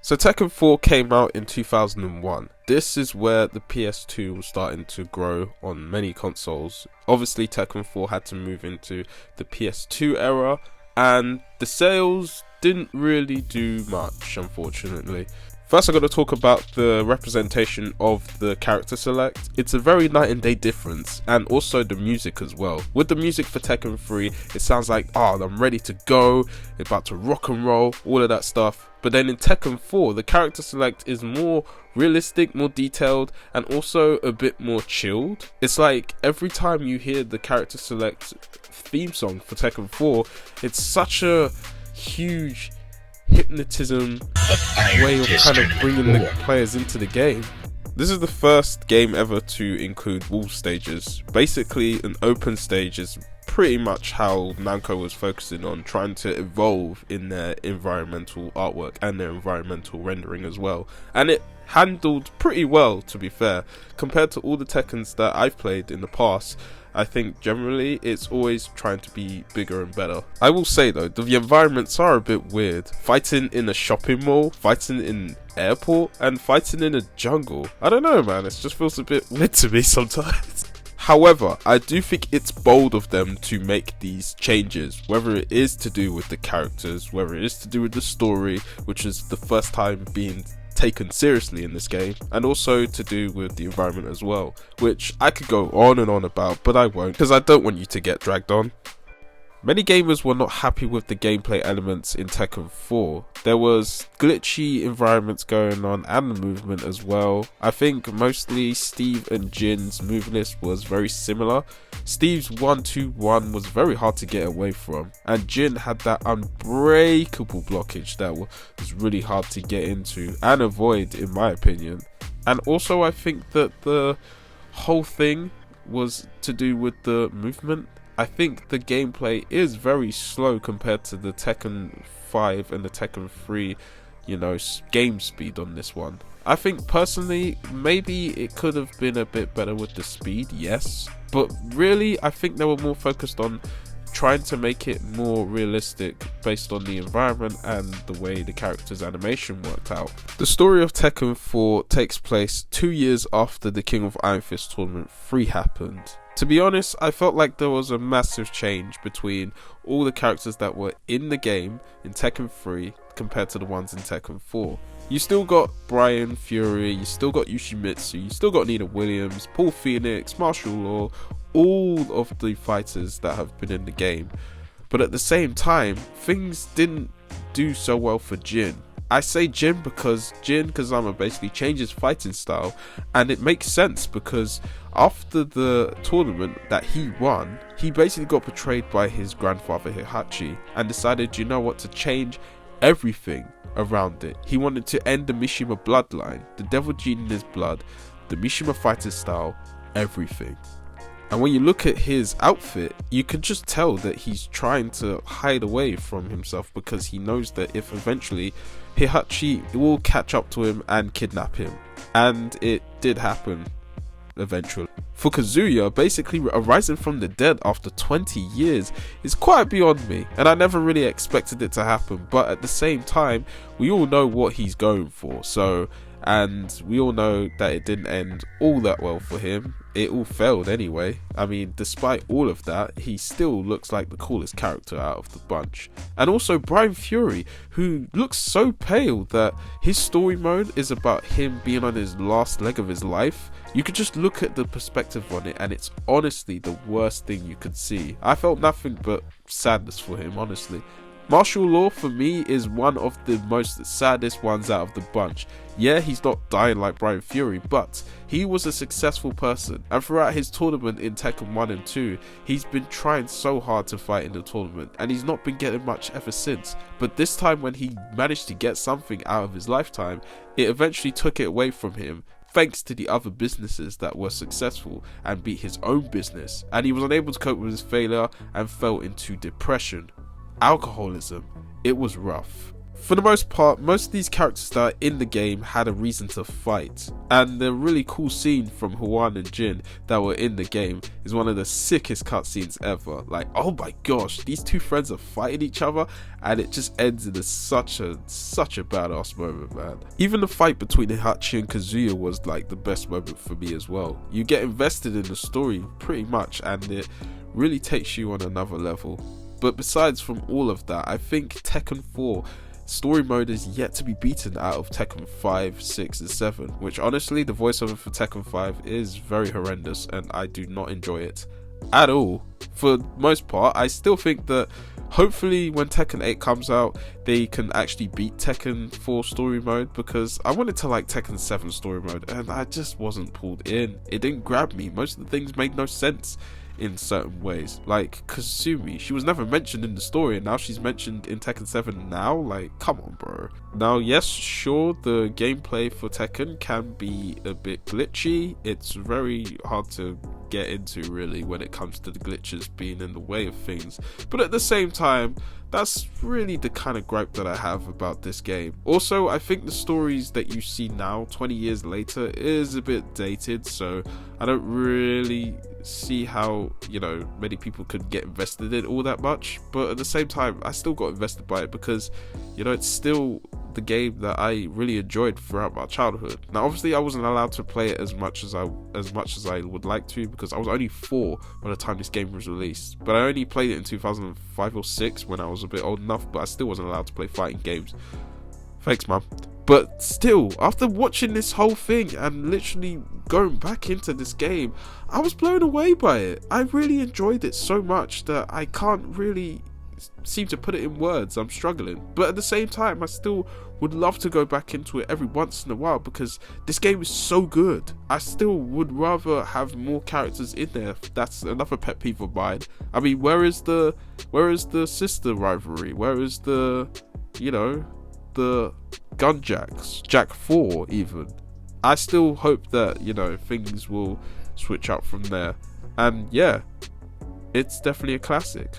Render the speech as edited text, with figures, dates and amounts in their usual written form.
So Tekken 4 came out in 2001. This is where the PS2 was starting to grow on many consoles. Obviously Tekken 4 had to move into the PS2 era, and the sales didn't really do much, unfortunately. First, I'm going to talk about the representation of the character select. It's a very night and day difference, and also the music as well. With the music for Tekken 3, it sounds like, I'm ready to go, about to rock and roll, all of that stuff. But then in Tekken 4, the character select is more realistic, more detailed, and also a bit more chilled. It's like every time you hear the character select theme song for Tekken 4, it's such a huge hypnotism way of kind of bringing the players into the game. This is the first game ever to include wall stages. Basically, an open stage is pretty much how Namco was focusing on trying to evolve in their environmental artwork and their environmental rendering as well. And it handled pretty well, to be fair. Compared to all the Tekkens that I've played in the past, I think generally it's always trying to be bigger and better. I will say though, the environments are a bit weird. Fighting in a shopping mall, fighting in an airport, and fighting in a jungle. I don't know, man, it just feels a bit weird to me sometimes. However, I do think it's bold of them to make these changes, whether it is to do with the characters, whether it is to do with the story, which is the first time being taken seriously in this game, and also to do with the environment as well, which I could go on and on about, but I won't, because I don't want you to get dragged on. Many gamers were not happy with the gameplay elements in Tekken 4. There was glitchy environments going on and the movement as well. I think mostly Steve and Jin's move list was very similar. Steve's 1-2-1 was very hard to get away from, and Jin had that unbreakable blockage that was really hard to get into and avoid, in my opinion. And also I think that the whole thing was to do with the movement. I think the gameplay is very slow compared to the Tekken 5 and the Tekken 3, game speed on this one. I think personally, maybe it could have been a bit better with the speed, yes. But really, I think they were more focused on trying to make it more realistic based on the environment and the way the character's animation worked out. The story of Tekken 4 takes place 2 years after the King of Iron Fist Tournament 3 happened. To be honest, I felt like there was a massive change between all the characters that were in the game in Tekken 3 compared to the ones in Tekken 4. You still got Brian Fury, you still got Yoshimitsu, you still got Nina Williams, Paul Phoenix, Martial Law, all of the fighters that have been in the game. But at the same time, things didn't do so well for Jin. I say Jin because Kazama basically changed his fighting style, and it makes sense because after the tournament that he won, he basically got betrayed by his grandfather Heihachi and decided, to change everything around it. He wanted to end the Mishima bloodline, the devil gene in his blood, the Mishima fighting style, everything. And when you look at his outfit, you can just tell that he's trying to hide away from himself because he knows that if eventually Heihachi will catch up to him and kidnap him. And it did happen eventually. For Kazuya, basically arising from the dead after 20 years is quite beyond me, and I never really expected it to happen, but at the same time, we all know what he's going for, and we all know that it didn't end all that well for him. It all failed anyway. I mean, despite all of that, he still looks like the coolest character out of the bunch. And also Brian Fury, who looks so pale that his story mode is about him being on his last leg of his life. You could just look at the perspective on it, and it's honestly the worst thing you could see. I felt nothing but sadness for him, honestly. Martial Law for me is one of the most saddest ones out of the bunch. Yeah, he's not dying like Brian Fury, but he was a successful person, and throughout his tournament in Tekken 1 and 2, he's been trying so hard to fight in the tournament, and he's not been getting much ever since. But this time when he managed to get something out of his lifetime, it eventually took it away from him, thanks to the other businesses that were successful and beat his own business, and he was unable to cope with his failure and fell into depression. Alcoholism. It was rough. For the most part, most of these characters that are in the game had a reason to fight, and the really cool scene from Hwan and Jin that were in the game is one of the sickest cutscenes ever. Like, oh my gosh, these two friends are fighting each other, and it just ends in such a badass moment, man. Even the fight between Heihachi and Kazuya was like the best moment for me as well. You get invested in the story pretty much, and it really takes you on another level. But besides from all of that, I think Tekken 4 story mode is yet to be beaten out of Tekken 5, 6 and 7, which honestly the voiceover for Tekken 5 is very horrendous and I do not enjoy it at all. For the most part, I still think that hopefully when Tekken 8 comes out they can actually beat Tekken 4 story mode, because I wanted to like Tekken 7 story mode and I just wasn't pulled in. It didn't grab me. Most of the things made no sense in certain ways. Like Kasumi, she was never mentioned in the story and now she's mentioned in Tekken 7 now. Like, come on, bro. Now, yes, sure, the gameplay for Tekken can be a bit glitchy. It's very hard to get into really when it comes to the glitches being in the way of things, but at the same time, that's really the kind of gripe that I have about this game. Also, I think the stories that you see now 20 years later is a bit dated, so I don't really see how, you know, many people could get invested in it all that much. But at the same time, I still got invested by it because, you know, it's still the game that I really enjoyed throughout my childhood. Now obviously I wasn't allowed to play it as much as I would like to, because I was only 4 by the time this game was released, but I only played it in 2005 or 6 when I was a bit old enough, but I still wasn't allowed to play fighting games. Thanks, mum. But still, after watching this whole thing and literally going back into this game, I was blown away by it. I really enjoyed it so much that I can't really seem to put it in words. I'm struggling, but at the same time I still would love to go back into it every once in a while because this game is so good. I still would rather have more characters in there. That's another pet peeve of mine. I mean, where is the sister rivalry? Where is the, you know, the Gunjacks, Jack 4 even? I still hope that, you know, things will switch up from there. And yeah, it's definitely a classic.